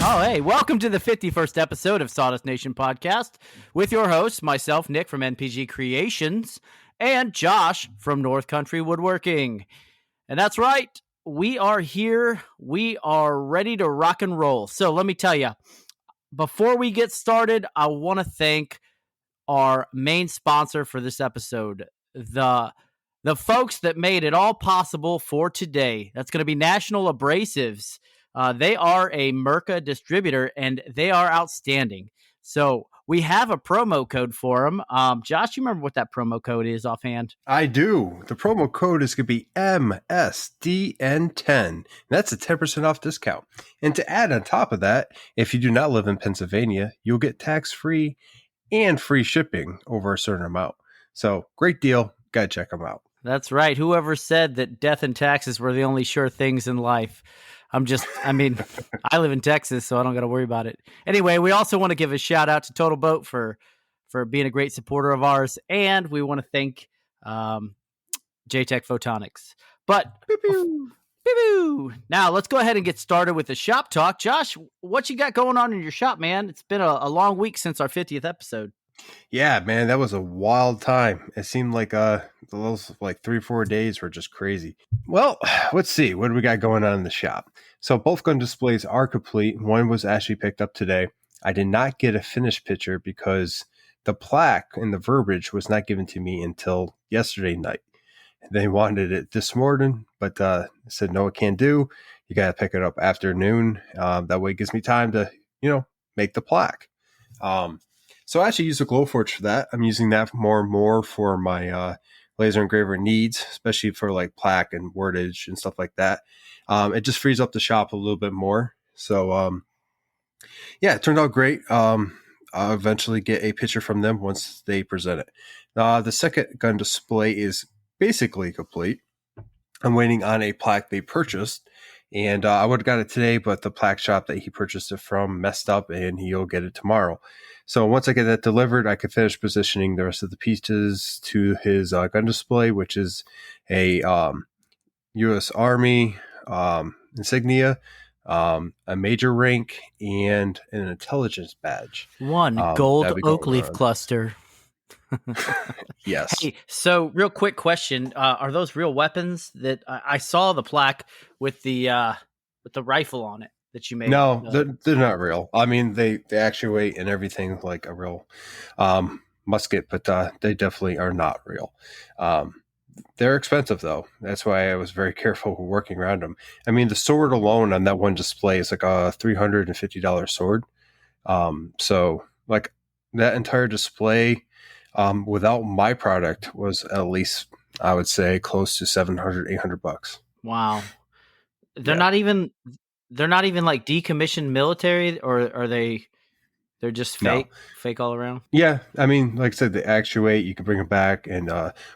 Oh, hey, welcome to the 51st episode of Sawdust Nation Podcast with your hosts, myself, Nick from NPG Creations, and Josh from North Country Woodworking. And that's right, we are here. We are ready to rock and roll. So let me tell you, before we get started, I want to thank our main sponsor for this episode, the folks that made it all possible for today. That's going to be National Abrasives. They are a Merca distributor, and they are outstanding. So we have a promo code for them. Josh, you remember what that promo code is offhand? I do. The promo code is going to be MSDN10. That's a 10% off discount. And to add on top of that, if you do not live in Pennsylvania, you'll get tax-free and free shipping over a certain amount. So great deal. Got to check them out. That's right. Whoever said that death and taxes were the only sure things in life? I live in Texas, so I don't got to worry about it. Anyway, we also want to give a shout out to Totalboat for being a great supporter of ours. And we want to thank Jtechphotonics. But now let's go ahead and get started with the shop talk. Josh, what you got going on in your shop, man? It's been a long week since our 50th episode. Yeah, man, that was a wild time. It seemed like those 3-4 days were just crazy. Well, let's see. What do we got going on in the shop? So both gun displays are complete. One was actually picked up today. I did not get a finished picture because the plaque and the verbiage was not given to me until yesterday night. They wanted it this morning, but I said, no, it can't do. You got to pick it up afternoon. That way it gives me time to, make the plaque. So I actually use a Glowforge for that. I'm using that more and more for my laser engraver needs, especially for like plaque and wordage and stuff like that. It just frees up the shop a little bit more. So, it turned out great. I'll eventually get a picture from them once they present it. The second gun display is basically complete. I'm waiting on a plaque they purchased. And I would have got it today, but the plaque shop that he purchased it from messed up, and he'll get it tomorrow. So once I get that delivered, I can finish positioning the rest of the pieces to his gun display, which is a U.S. Army insignia, a major rank, and an intelligence badge. One gold oak leaf cluster. Yes. Hey, so real quick question: are those real weapons? That I saw the plaque with the rifle on it that you made? No, they're not real. I mean, they actuate and everything like a real musket, but they definitely are not real. They're expensive though. That's why I was very careful working around them. I mean, the sword alone on that one display is like a $350 sword. So like that entire display. Without my product was at least, I would say, close to $700-$800. Wow. They're not even like decommissioned military, or are they're just fake all around? Yeah. I mean, like I said, they actuate. You can bring them back and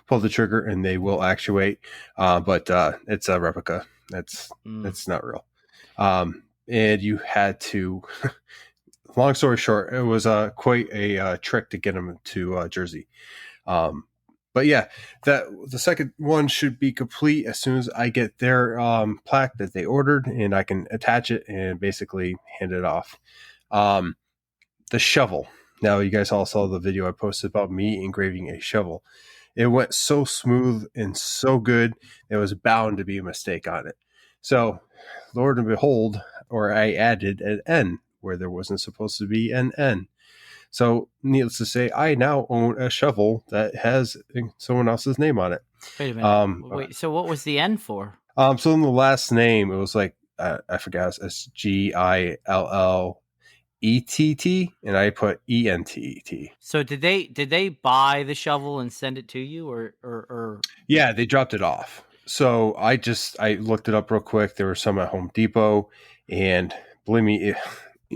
pull the trigger and they will actuate. But it's a replica. That's not real. And you had to, long story short, it was quite a trick to get them to Jersey. But yeah, the second one should be complete as soon as I get their plaque that they ordered, and I can attach it and basically hand it off. The shovel. Now, you guys all saw the video I posted about me engraving a shovel. It went so smooth and so good, there was bound to be a mistake on it. So, Lord and behold, I added an N where there wasn't supposed to be an N. So, needless to say, I now own a shovel that has someone else's name on it. Wait a minute. Wait, so what was the N for? So in the last name, it was like, I forgot, it's GILLETT, and I put ENTET. So did they buy the shovel and send it to you, or? Yeah, they dropped it off. So I looked it up real quick. There were some at Home Depot, and believe me,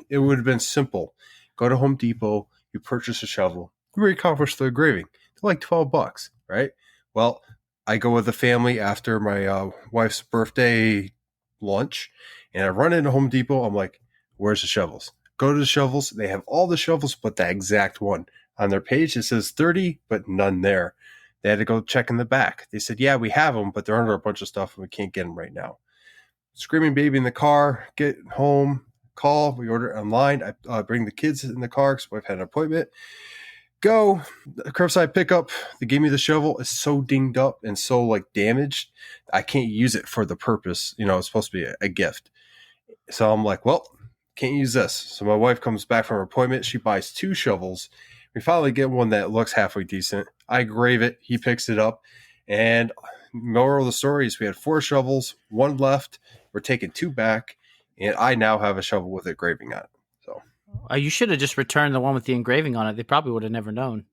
it would have been simple. Go to Home Depot, you purchase a shovel, you accomplish the engraving. They're like $12, right? Well, I go with the family after my wife's birthday lunch, and I run into Home Depot. I'm like, where's the shovels? Go to the shovels. They have all the shovels but the exact one. On their page, it says 30, but none there. They had to go check in the back. They said, yeah, we have them, but they're under a bunch of stuff and we can't get them right now. Screaming baby in the car, get home, call. We order it online. I bring the kids in the car because wife had an appointment. Go curbside pickup. They gave me the shovel. It's so dinged up and so like damaged. I can't use it for the purpose. It's supposed to be a gift. So I'm like, well, can't use this. So my wife comes back from her appointment. She buys 2 shovels. We finally get one that looks halfway decent. I grave it. He picks it up. And moral of the story is we had 4 shovels, 1 left. We're taking 2 back. And I now have a shovel with engraving on it. So You should have just returned the one with the engraving on it. They probably would have never known.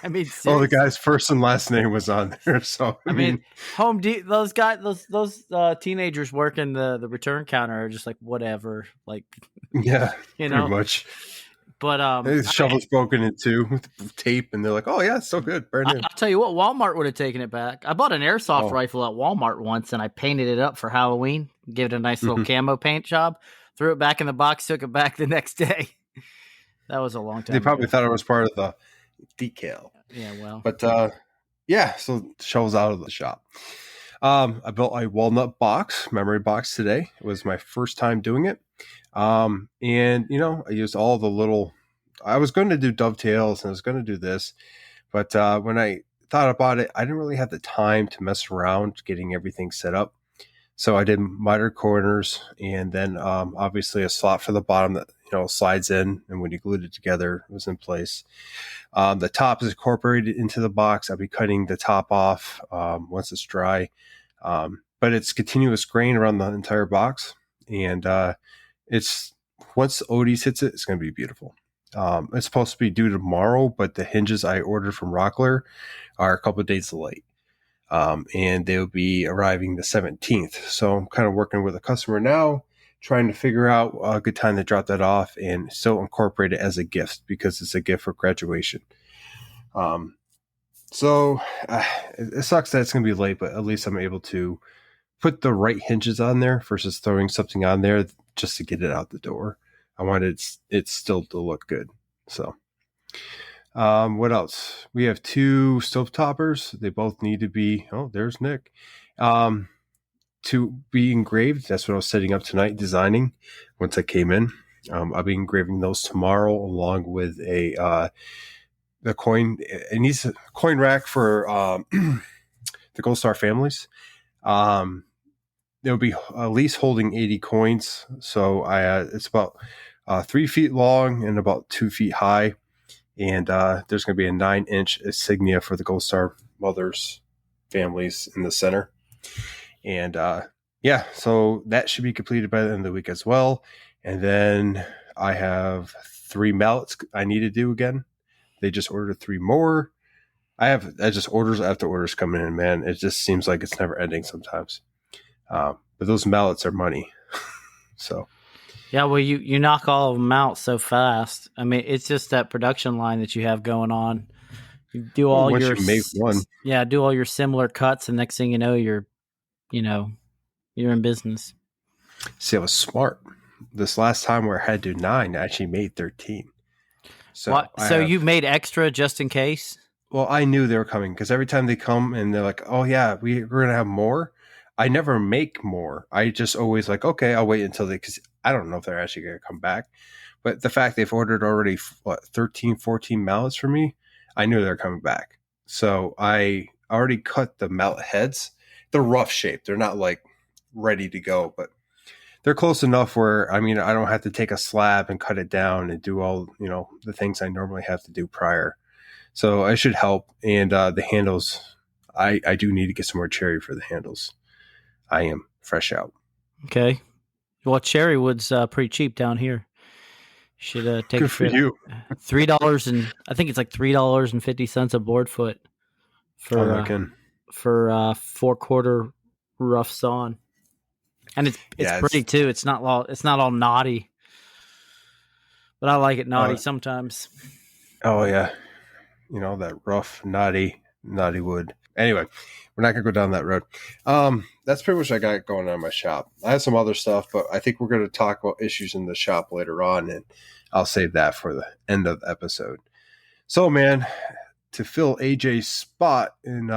I mean, oh, the seriously. guy's first and last name was on there. So I mean, those guys, those teenagers working the return counter are just like whatever, like yeah, you pretty know. much. But The shovel's broken in 2 with tape, and they're like, "Oh yeah, it's still good, brand new." I'll tell you what, Walmart would have taken it back. I bought an airsoft rifle at Walmart once, and I painted it up for Halloween. Gave it a nice little camo paint job. Threw it back in the box. Took it back the next day. That was a long time. They probably ago. thought it was part of the decal. Yeah, well, but yeah. So the shovel's out of the shop. I built a walnut memory box today. It was my first time doing it. And I used all the little. I was going to do dovetails and I was going to do this, but when I thought about it, I didn't really have the time to mess around getting everything set up. So I did miter corners and then obviously a slot for the bottom that slides in, and when you glued it together, it was in place. The top is incorporated into the box. I'll be cutting the top off once it's dry, but it's continuous grain around the entire box, and it's once Odie's hits it, it's going to be beautiful. It's supposed to be due tomorrow, but the hinges I ordered from Rockler are a couple of days late. And they'll be arriving the 17th. So I'm kind of working with a customer now, trying to figure out a good time to drop that off and still incorporate it as a gift because it's a gift for graduation. So it sucks that it's going to be late, but at least I'm able to put the right hinges on there versus throwing something on there just to get it out the door. I wanted it still to look good. So what else? We have 2 stove toppers. They both need to be, there's Nick, to be engraved. That's what I was setting up tonight, designing once I came in. I'll be engraving those tomorrow along with the coin. It needs a coin rack for the Gold Star families. They'll be at least holding 80 coins. So it's about 3 feet long and about 2 feet high. And there's going to be a 9-inch insignia for the Gold Star mothers families in the center. And so that should be completed by the end of the week as well. And then I have 3 mallets I need to do again. They just ordered 3 more. I just orders after orders coming in, man. It just seems like it's never ending sometimes. But those mallets are money. So. Yeah, well, you knock all of them out so fast. I mean, it's just that production line that you have going on. You do all your do all your similar cuts, and next thing you know, you're in business. See, I was smart. This last time where I had to do 9, I actually made 13. So you made extra just in case? Well, I knew they were coming because every time they come and they're like, "Oh yeah, we're gonna have more." I never make more. I just always like, okay, I'll wait until because I don't know if they're actually going to come back. But the fact they've ordered already, 13, 14 mallets for me, I knew they're coming back. So I already cut the mallet heads. They're rough shaped. They're not like ready to go, but they're close enough where, I don't have to take a slab and cut it down and do all, the things I normally have to do prior. So I should help. And the handles, I do need to get some more cherry for the handles. I am fresh out. Okay. Well, cherry wood's pretty cheap down here. Should take Good for you. $3 and I think it's like $3.50 a board foot for 4/4 rough sawn, and it's pretty too. It's not all knotty, but I like it knotty sometimes. Oh yeah, that rough knotty wood. Anyway, we're not going to go down that road. That's pretty much what I got going on in my shop. I have some other stuff, but I think we're going to talk about issues in the shop later on, and I'll save that for the end of the episode. So, man, to fill AJ's spot in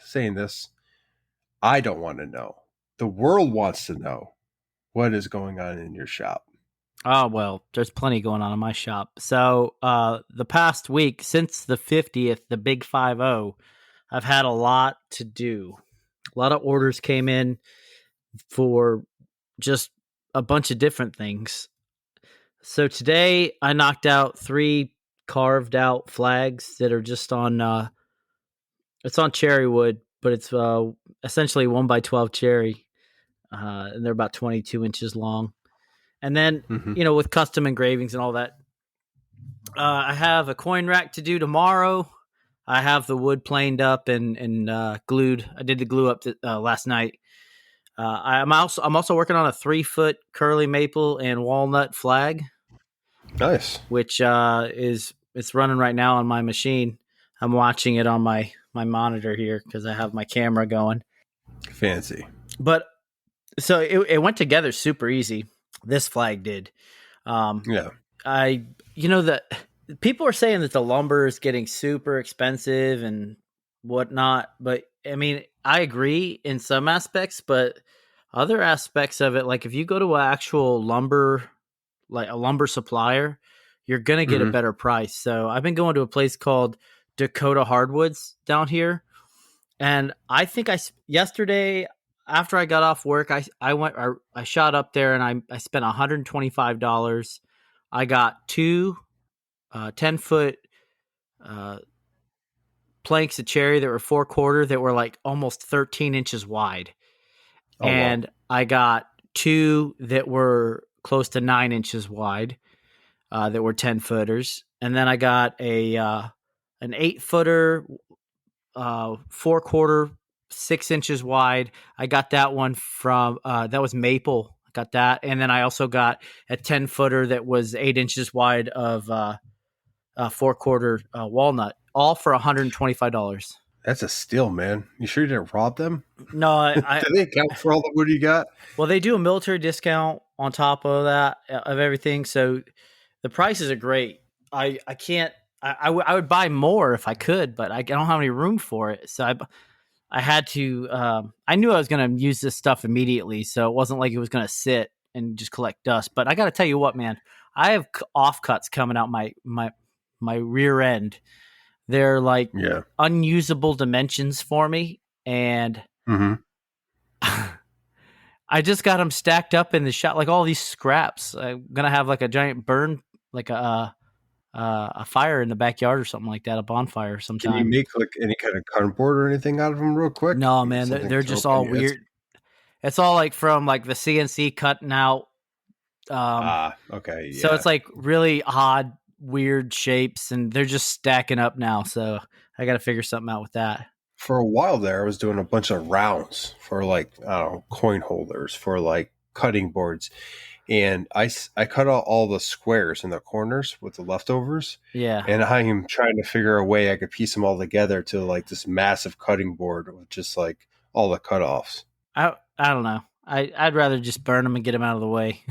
saying this, I don't want to know. The world wants to know what is going on in your shop. Oh, well, there's plenty going on in my shop. So, the past week, since the 50th, the big 50, I've had a lot to do. A lot of orders came in for just a bunch of different things. So today I knocked out 3 carved out flags that are just on it's on cherry wood, but it's essentially 1x12 cherry, and they're about 22 inches long. And then, Mm-hmm. with custom engravings and all that, I have a coin rack to do tomorrow. I have the wood planed up and glued. I did the glue up last night. I'm also working on a 3-foot curly maple and walnut flag, Nice. which it's running right now on my machine. I'm watching it on my monitor here because I have my camera going. Fancy. But so it went together super easy. This flag did. Yeah. That people are saying that the lumber is getting super expensive and whatnot, but I mean, I agree in some aspects, but other aspects of it, like if you go to an actual lumber, like a lumber supplier, you're gonna get a Mm-hmm. better price. So I've been going to a place called Dakota Hardwoods down here, and I think yesterday after I got off work, I shot up there and I spent $125. I got 2 10-foot planks of cherry that were 4/4 that were like almost 13 inches wide. Oh wow. And I got 2 that were close to 9 inches wide, that were 10-footers. And then I got an 8-footer, 4/4, 6 inches wide. I got that one from, that was maple. I got that. And then I also got a 10-footer that was 8 inches wide of 4/4 walnut, all for $125. That's a steal, man. You sure you didn't rob them? No, I Did they account for all the wood you got? well, they do a military discount on top of that of everything, so the prices are great. I can't. I would buy more if I could, but I don't have any room for it. So I had to. I knew I was going to use this stuff immediately, so it wasn't like it was going to sit and just collect dust. But I got to tell you what, man, I have offcuts coming out my rear end. They're like Yeah. unusable dimensions for me, and Mm-hmm. I just got them stacked up in the shop, like all these scraps. I'm gonna have like a giant burn, like a fire in the backyard or something like that, a bonfire Can you sometime. make like any kind of cardboard or anything out of them real quick? No, Maybe man, something they're to throw just up on all your Etsy? weird. It's all like from like the CNC cutting out. Ah, okay, So yeah. it's like really odd, weird shapes, and they're just stacking up now. So I got to figure something out with that. For a while there, I was doing a bunch of rounds for like, I don't know, coin holders, for like cutting boards. And I cut out all the squares in the corners with the leftovers. Yeah, And I am trying to figure a way I could piece them all together to like this massive cutting board with just like all the cutoffs. I don't know. I'd rather just burn them and get them out of the way.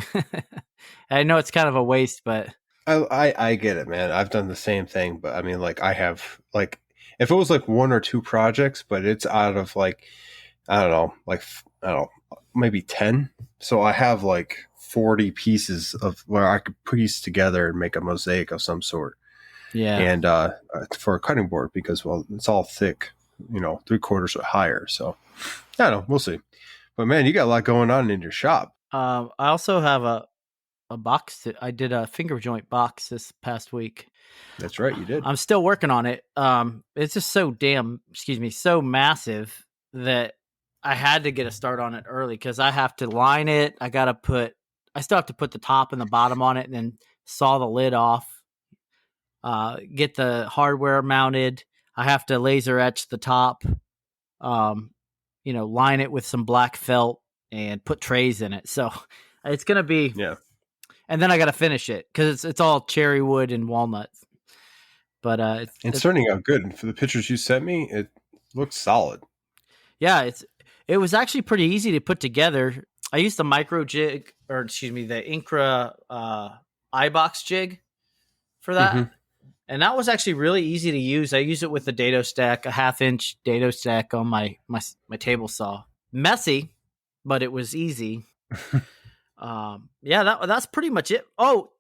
I know it's kind of a waste, but I get it, man. I've done the same thing, but I mean, like, I have like, if it was like 1 or 2 projects, but it's out of like, I don't know, like, I don't know, maybe 10. So I have like 40 pieces of where I could piece together and make a mosaic of some sort. yeah. And for a cutting board, because, well, it's all thick, 3/4 or higher. So I don't know, we'll see. But man, you got a lot going on in your shop. I also have a box that I did a finger joint box this past week. That's right, you did. I'm still working on it. It's just so massive that I had to get a start on it early because I have to line it. I still have to put the top and the bottom on it and then saw the lid off. Get the hardware mounted. I have to laser etch the top. Line it with some black felt and put trays in it. So it's gonna be, Yeah. and then I got to finish it because it's all cherry wood and walnuts. But It's turning out good. And for the pictures you sent me, it looks solid. yeah, it was actually pretty easy to put together. I used the MicroJig, or excuse me, the Incra iBox jig for that, Mm-hmm. and that was actually really easy to use. I used it with the dado stack, a 1/2-inch dado stack on my table saw. Messy, but it was easy. Yeah, that's pretty much it. Oh,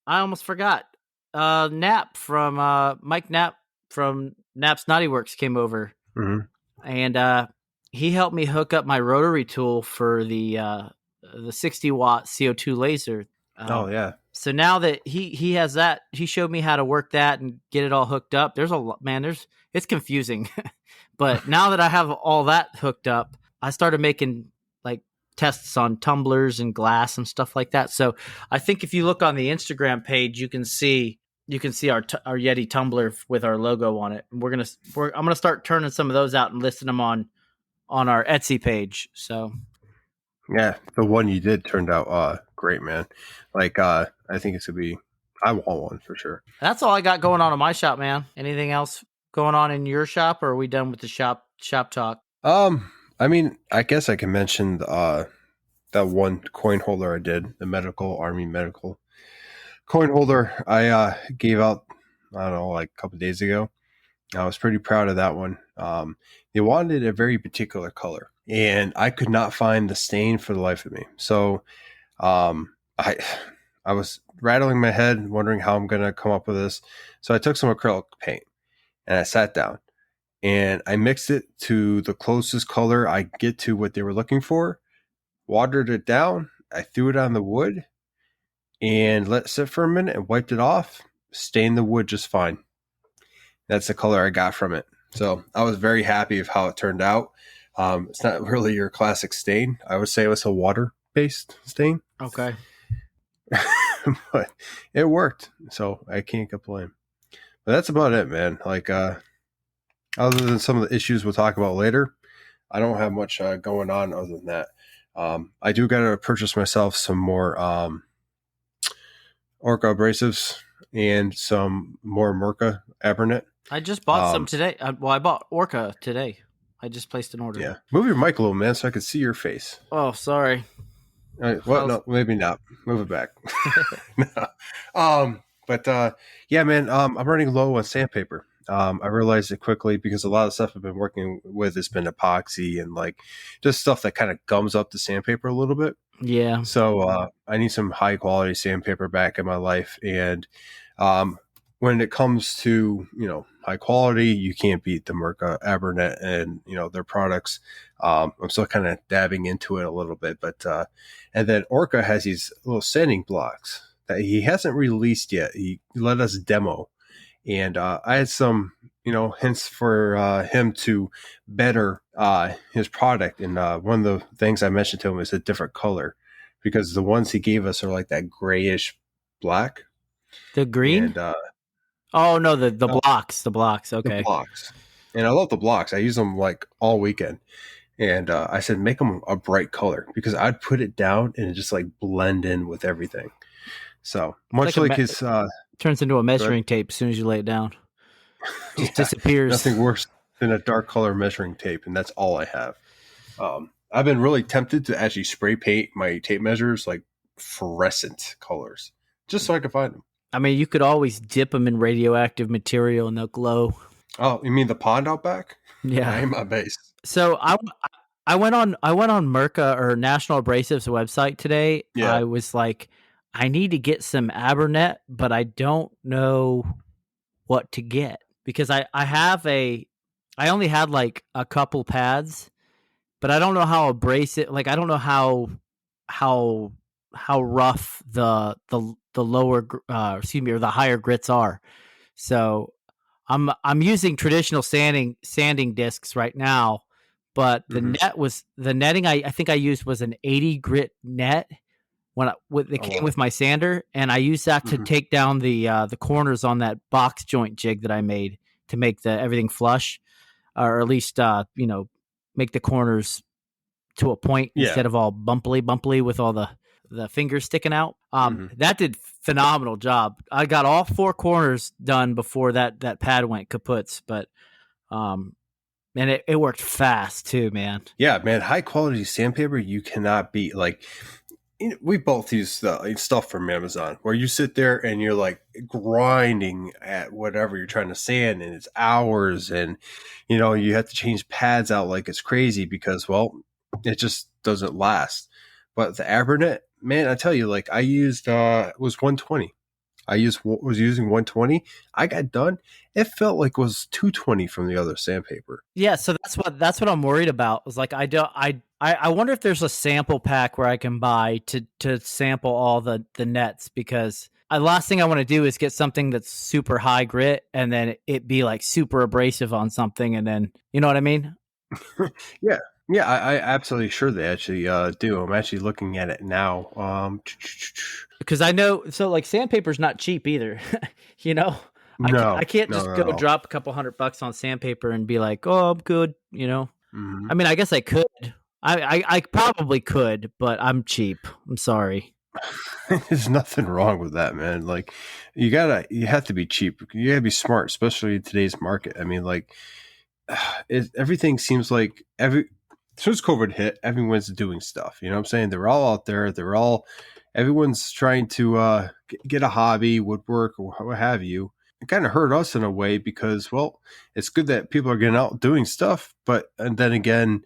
I almost forgot. Nap from Mike Knapp from Knapp's Knotty Works came over, Mhm. and he helped me hook up my rotary tool for the 60-watt CO2 laser. Oh yeah. So now that he has that, he showed me how to work that and get it all hooked up. There's a lot, man. It's confusing, but now that I have all that hooked up, I started making like tests on tumblers and glass and stuff like that. So I think if you look on the Instagram page, you can see our Yeti tumbler with our logo on it. And I'm gonna start turning some of those out and listing them on our Etsy page. So Yeah, the one you did turned out great, man. Like I think it's gonna be. I want one for sure. that's all I got going on in my shop, man. Anything else going on in your shop, or are we done with the shop talk? I mean, I guess I can mention that one coin holder I did, the Army medical coin holder I gave out, I don't know, like a couple of days ago. I was pretty proud of that one. They wanted a very particular color, and I could not find the stain for the life of me. So I was rattling my head, wondering how I'm going to come up with this. So I took some acrylic paint, and I sat down, and I mixed it to the closest color I could get to what they were looking for, watered it down, I threw it on the wood, and let it sit for a minute and wiped it off, stained the wood just fine. That's the color I got from it. So I was very happy of how it turned out. It's not really your classic stain. I would say it was a water-based stain. Okay. But it worked. So I can't complain. But that's about it, man. Like, other than some of the issues we'll talk about later, I don't have much going on other than that. I do got to purchase myself some more Orca abrasives and some more Merca Abernet. I just bought some today. I bought Orca today. I just placed an order. Yeah. Move your mic a little, man, so I can see your face. Oh, sorry. Well, no, maybe not. Move it back. No. But yeah, man, I'm running low on sandpaper. I realized it quickly because a lot of stuff I've been working with has been epoxy and like just stuff that kind of gums up the sandpaper a little bit. Yeah. So I need some high quality sandpaper back in my life. And when it comes to, high quality, you can't beat the Merca Abernet and, their products. I'm still kind of dabbing into it a little bit, but and then Orca has these little sanding blocks that he hasn't released yet. He let us demo, and I had some, hints for him to better his product. And one of the things I mentioned to him is a different color, because the ones he gave us are like that grayish black. The green? And, oh no, the blocks. The blocks. Okay. The blocks. And I love the blocks. I use them like all weekend. And I said, make them a bright color, because I'd put it down and it just like blend in with everything. So much like his turns into a measuring tape as soon as you lay it down. Just disappears. Nothing worse than a dark color measuring tape, and that's all I have. I've been really tempted to actually spray paint my tape measures like fluorescent colors, just so I can find them. I mean, you could always dip them in radioactive material and they'll glow. Oh, you mean the pond out back? Yeah, I am my base. So I went on Merca or National Abrasives website today. Yeah. I was like, I need to get some Abernet, but I don't know what to get, because I only had like a couple pads, but I don't know how abrasive. Like, I don't know how rough the lower or the higher grits are. So I'm using traditional sanding discs right now, but the netting I think I used was an 80 grit net it came with my sander, and I used that to take down the corners on that box joint jig that I made to make everything flush, or at least make the corners to a point instead of all bumply with all the fingers sticking out. That did phenomenal job. I got all four corners done before that pad went kaputs, but and it worked fast too, man. Yeah, man, high quality sandpaper you cannot beat. Like, we both use stuff from Amazon where you sit there and you're like grinding at whatever you're trying to sand, and it's hours, and you have to change pads out like it's crazy because, well, it just doesn't last. But the Abernet, man, I tell you, like I used it was 120. Was using 120. I got done. It felt like it was 220 from the other sandpaper. Yeah, so that's what I'm worried about. Was like I wonder if there's a sample pack where I can buy to sample all the nets, because last thing I want to do is get something that's super high grit and then it be like super abrasive on something, and then you know what I mean? Yeah. Yeah, I absolutely sure they actually do. I'm actually looking at it now. Because I know, so like sandpaper's not cheap either. you know, No, I can't no, just not go at all. drop a couple $100 on sandpaper and be like, oh, I'm good. You know, Hmm. I mean, I guess I could. I probably could, but I'm cheap. I'm sorry. There's nothing wrong with that, man. Like, you have to be cheap. You gotta be smart, especially in today's market. I mean, like, everything seems like since COVID hit, everyone's doing stuff. You know what I'm saying? They're all out there. Everyone's trying to get a hobby, woodwork, or what have you. It kind of hurt us in a way because, well, it's good that people are getting out doing stuff, but and then again,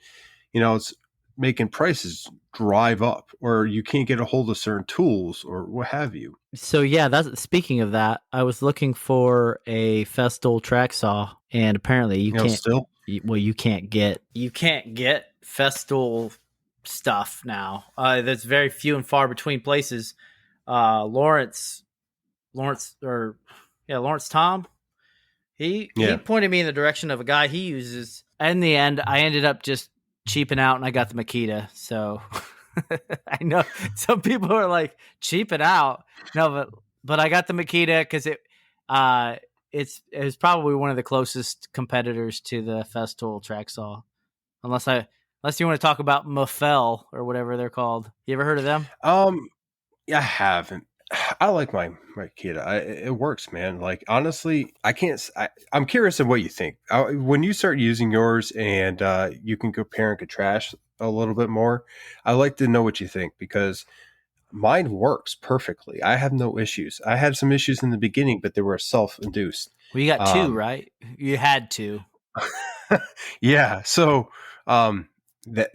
it's making prices drive up, or you can't get a hold of certain tools or what have you. So yeah, that's speaking of that. I was looking for a Festool track saw, and apparently you can't. Still, Well, you can't get Festool stuff now. There's very few and far between places. Lawrence, or yeah, Lawrence Tom. He yeah. pointed me in the direction of a guy he uses. In the end, I ended up just cheaping out, and I got the Makita. So I know some people are like cheaping out. No, but I got the Makita because it was probably one of the closest competitors to the Festool track saw. Unless you want to talk about Mafel or whatever they're called. You ever heard of them? Yeah, I haven't. I like my kid. It works, man. Like honestly, I can't. I'm curious of what you think when you start using yours, and you can compare and contrast a little bit more. I like to know what you think because mine works perfectly. I have no issues. I had some issues in the beginning, but they were self-induced. Well, you got two, Um, right? You had two. yeah. So that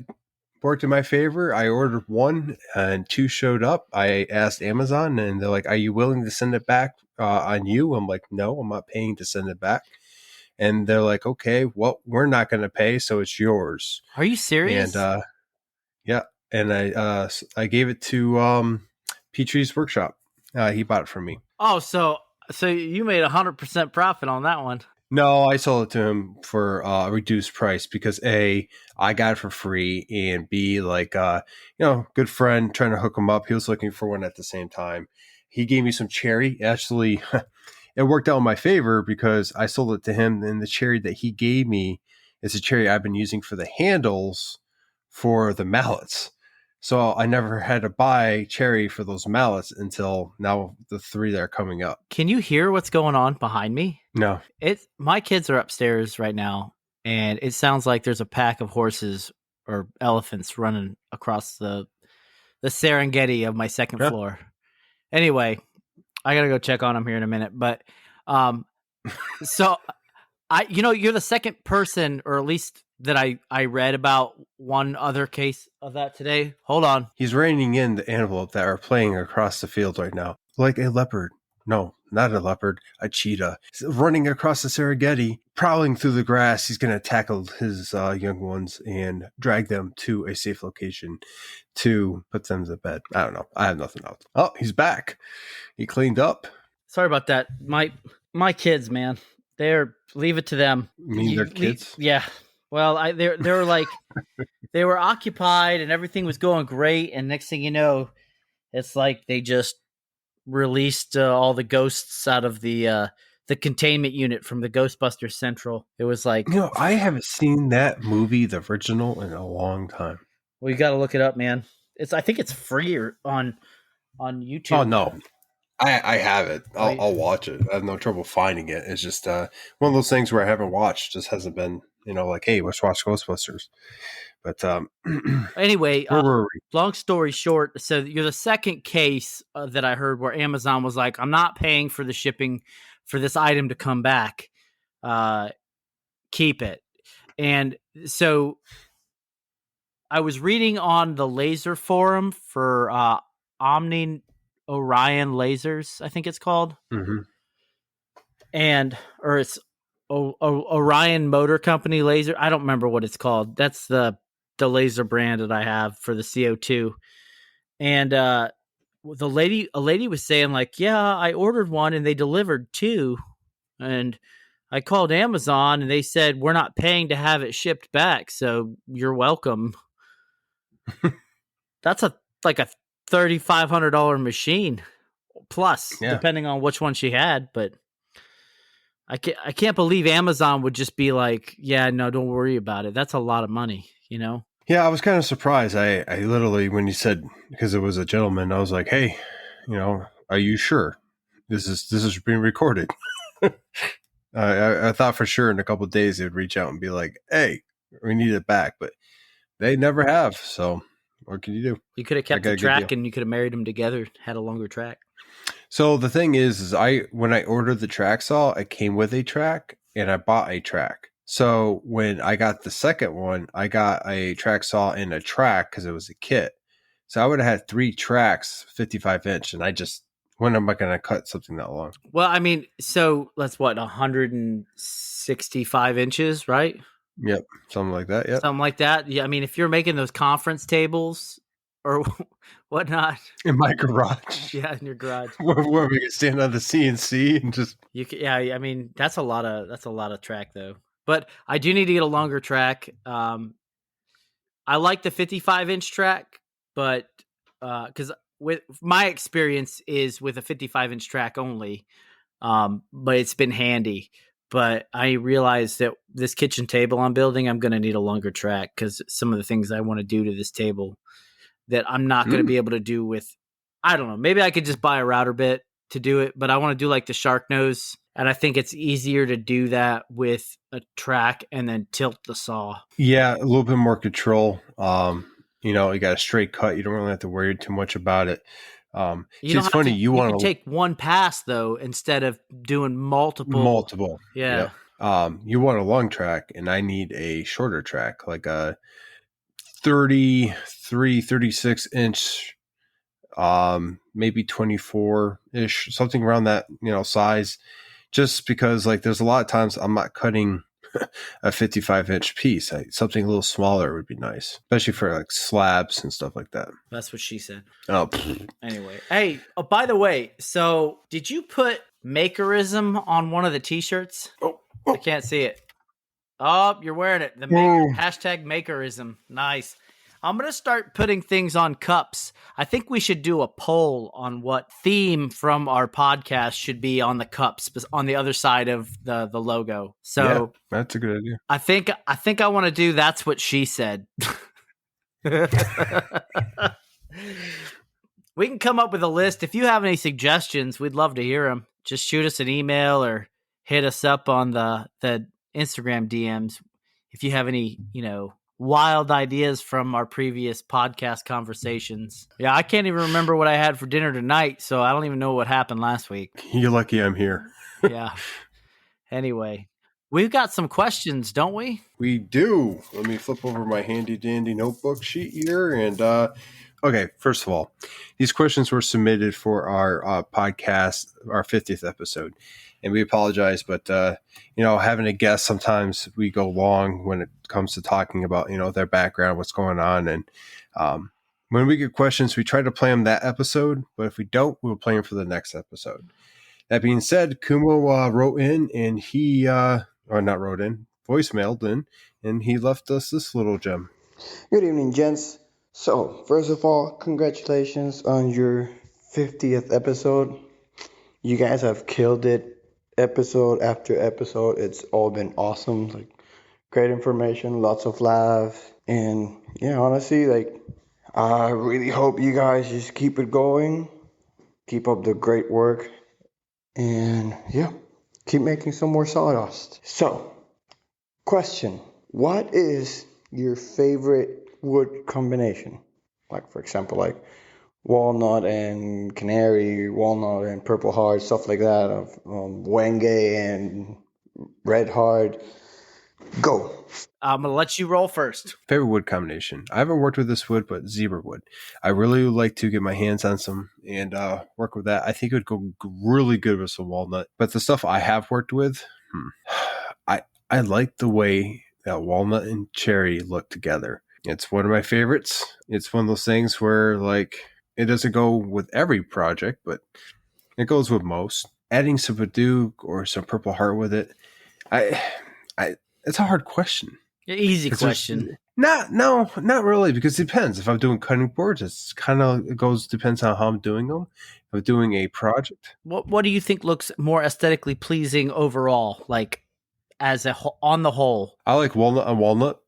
worked in my favor. I ordered one and two showed up. I asked Amazon and they're like, "Are you willing to send it back on you?" I'm like, "No, I'm not paying to send it back." And they're like, "Okay, well, we're not going to pay, so it's yours." Are you And serious? yeah, and I gave it to PTrees Workshop. He bought it from me. Oh, so you made 100% profit on that one. No, I sold it to him for a reduced price because A, I got it for free, and B, like good friend trying to hook him up. He was looking for one at the same time. He gave me some cherry. Actually, it worked out in my favor because I sold it to him, and the cherry that he gave me is a cherry I've been using for the handles for the mallets. So I never had to buy cherry for those mallets until now, the three that are coming up. Can you hear what's going on behind me? No. My kids are upstairs right now, and it sounds like there's a pack of horses or elephants running across the Serengeti of my second Huh? floor. Anyway, I gotta go check on them here in a minute. But um, so you're the second person, or at least that I read about one other case of that today. Hold on. He's reining in the antelope that are playing across the field right now. Like a leopard. No, not a leopard, a cheetah. He's running across the Serengeti, prowling through the grass. He's going to tackle his young ones and drag them to a safe location to put them to bed. I don't know. I have nothing else. Oh, he's back. He cleaned up. Sorry about that. My kids, man. Leave it to them. I mean, they're kids. Yeah. Well, they were like they were occupied and everything was going great, and next thing you know, it's like they just released all the ghosts out of the containment unit from the Ghostbusters Central. It was like, I haven't seen that movie, the original, in a long time. well, you got to look it up, man. I think it's free on YouTube. Oh, no. I have it. I'll watch it. I have no trouble finding it. It's just one of those things where I haven't watched. Just hasn't been, like, hey, let's watch Ghostbusters. But anyway, where were we? long story short, so you're the second case that I heard where Amazon was like, I'm not paying for the shipping for this item to come back. Keep it. And so I was reading on the laser forum for Omni Orion lasers, I think it's called. Mm-hmm. Or it's Orion Motor Company laser. I don't remember what it's called. That's the laser brand that I have for the CO2. And a lady was saying like, yeah, I ordered one and they delivered two. And I called Amazon and they said, we're not paying to have it shipped back. So you're welcome. That's like a $3,500 machine plus, Yeah. depending on which one she had. But I can't believe Amazon would just be like, yeah, no, don't worry about it. That's a lot of money, you know? Yeah, I was kind of surprised. I literally, when you said, because it was a gentleman, I was like, hey, are you sure this is being recorded? I thought for sure in a couple of days they'd reach out and be like, hey, we need it back, but they never have. So what can you do? You could have kept the track and you could have married them together, had a longer track. So the thing is when I ordered the track saw, it came with a track and I bought a track. So when I got the second one, I got a track saw and a track because it was a kit. So I would have had 3 tracks, 55 inch, and when am I going to cut something that long? Well, I mean, so that's 165 inches, right? Yep, something like that. Yep, something like that. Yeah, I mean, if you're making those conference tables or whatnot in my garage. Yeah, in your garage, where we can stand on the CNC and just yeah. I mean, that's a lot of track though. But I do need to get a longer track. I like the 55-inch track, but because with my experience is with a 55-inch track only, but it's been handy. But I realized that this kitchen table I'm building, I'm going to need a longer track because some of the things I want to do to this table that I'm not going to be able to do with, I don't know, maybe I could just buy a router bit to do it, but I want to do like the shark nose. And I think it's easier to do that with a track and then tilt the saw. Yeah, a little bit more control. You got a straight cut. You don't really have to worry too much about it. It's funny. You want to take one pass though, instead of doing multiple. Yeah. Yep. You want a long track and I need a shorter track, like a 33, 36 inch, maybe 24 ish, something around that, size, just because like there's a lot of times I'm not cutting a 55-inch piece. Something a little smaller would be nice, especially for like slabs and stuff like that. That's what she said. Oh, anyway. Hey, by the way, so did you put Makerism on one of the t-shirts? Oh. I can't see it. Oh, you're wearing it. The hashtag Makerism. Nice. I'm going to start putting things on cups. I think we should do a poll on what theme from our podcast should be on the cups on the other side of the logo. So yeah, that's a good idea. I think I want to do That's What She Said. We can come up with a list. If you have any suggestions, we'd love to hear them. Just shoot us an email or hit us up on the Instagram DMs. If you have any, wild ideas from our previous podcast conversations. Yeah, I can't even remember what I had for dinner tonight, so I don't even know what happened last week. You're lucky I'm here. Yeah. Anyway, we've got some questions, don't we? We do. Let me flip over my handy dandy notebook sheet here. And okay, first of all, these questions were submitted for our podcast, our 50th episode. And we apologize, but, having a guest, sometimes we go long when it comes to talking about, their background, what's going on. And when we get questions, we try to play them that episode. But if we don't, we'll play them for the next episode. That being said, Kumo wrote in and he, voicemailed in, and he left us this little gem. Good evening, gents. So, first of all, congratulations on your 50th episode. You guys have killed it. Episode after episode, it's all been awesome. Like, great information, lots of laughs, and yeah, honestly, like, I really hope you guys just keep it going, keep up the great work, and yeah, keep making some more sawdust. So, question: what is your favorite wood combination? Like, for example, like walnut and canary, walnut and purple heart, stuff like that, of wenge and red heart. Go. I'm going to let you roll first. Favorite wood combination. I haven't worked with this wood, but zebra wood. I really would like to get my hands on some and work with that. I think it would go really good with some walnut. But the stuff I have worked with, I like the way that walnut and cherry look together. It's one of my favorites. It's one of those things where, like, it doesn't go with every project, but it goes with most. Adding some Badook or some Purple Heart with it, it's a hard question. Easy question. Not really, because it depends. If I'm doing cutting boards, depends on how I'm doing them. If I'm doing a project. What do you think looks more aesthetically pleasing overall, like as on the whole? I like walnut on walnut.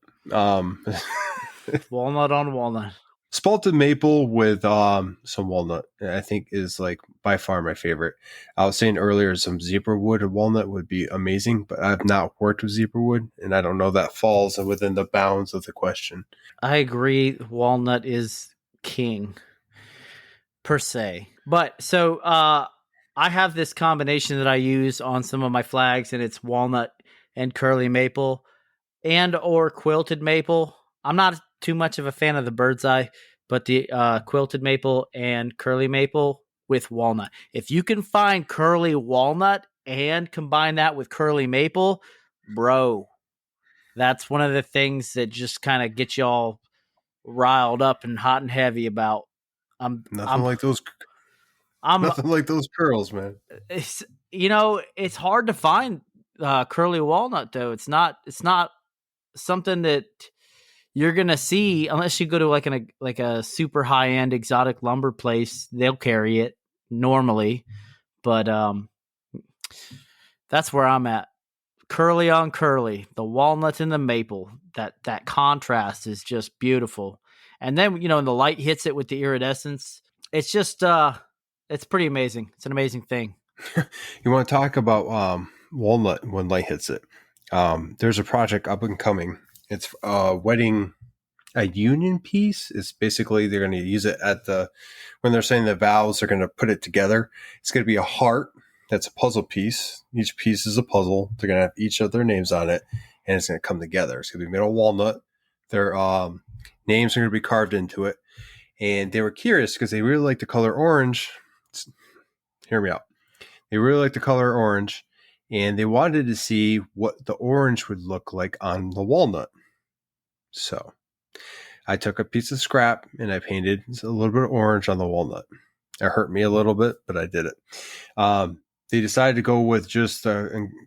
Walnut on walnut. Spalted maple with some walnut, I think, is like by far my favorite. I was saying earlier some zebra wood and walnut would be amazing, but I've not worked with zebra wood, and I don't know that falls within the bounds of the question. I agree. Walnut is king, per se. But so I have this combination that I use on some of my flags, and it's walnut and curly maple and or quilted maple. I'm not too much of a fan of the bird's eye, but the quilted maple and curly maple with walnut. If you can find curly walnut and combine that with curly maple, bro, that's one of the things that just kind of gets y'all riled up and hot and heavy about. Nothing like those curls, man. It's hard to find curly walnut though. It's not something that you're gonna see unless you go to like a super high end exotic lumber place. They'll carry it normally, but that's where I'm at. Curly on curly, the walnut and the maple. That contrast is just beautiful. And then the light hits it with the iridescence. It's just it's pretty amazing. It's an amazing thing. You want to talk about walnut when light hits it? There's a project up and coming. It's wedding a union piece. It's basically they're going to use it when they're saying the vows, they're going to put it together. It's going to be a heart. That's a puzzle piece. Each piece is a puzzle. They're going to have each of their names on it, and it's going to come together. It's going to be made of walnut. Their names are going to be carved into it. And they were curious because they really like the color orange. Hear me out. They really like the color orange. And they wanted to see what the orange would look like on the walnut. So I took a piece of scrap and I painted a little bit of orange on the walnut. It hurt me a little bit, but I did it. They decided to go with just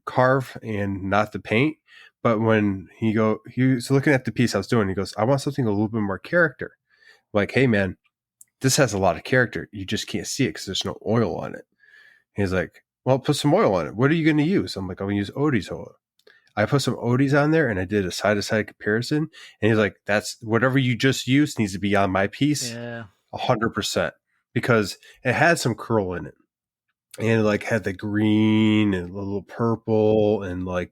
carve and not the paint. But when he was looking at the piece I was doing, he goes, I want something a little bit more character. I'm like, hey, man, this has a lot of character. You just can't see it because there's no oil on it. And he's like, well, put some oil on it. What are you going to use? I'm like, I'm going to use Odie's oil. I put some Odie's on there and I did a side-to-side comparison. And he's like, that's whatever you just used needs to be on my piece. Yeah. 100%. Because it had some curl in it. And it like had the green and a little purple and like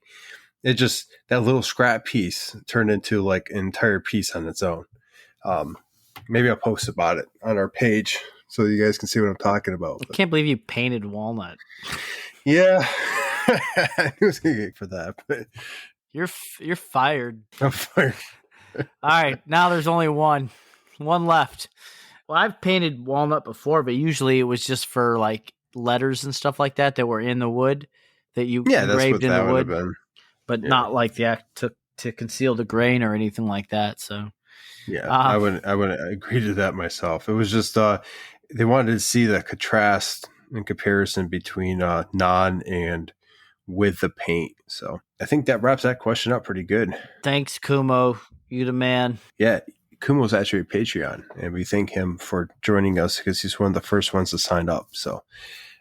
it just, that little scrap piece turned into like an entire piece on its own. Maybe I'll post about it on our page so you guys can see what I'm talking about. I can't believe you painted walnut. Yeah. I was going to get for that, but you're fired. I'm fired. All right. Now there's only one left. Well, I've painted walnut before, but usually it was just for like letters and stuff like that were in the wood that you engraved in the wood, but not like the act to conceal the grain or anything like that. So yeah, I wouldn't agree to that myself. It was just they wanted to see the contrast and comparison between non and with the paint. So I think that wraps that question up pretty good. Thanks, Kumo. You the man. Yeah, Kumo's actually a Patreon, and we thank him for joining us because he's one of the first ones to sign up. So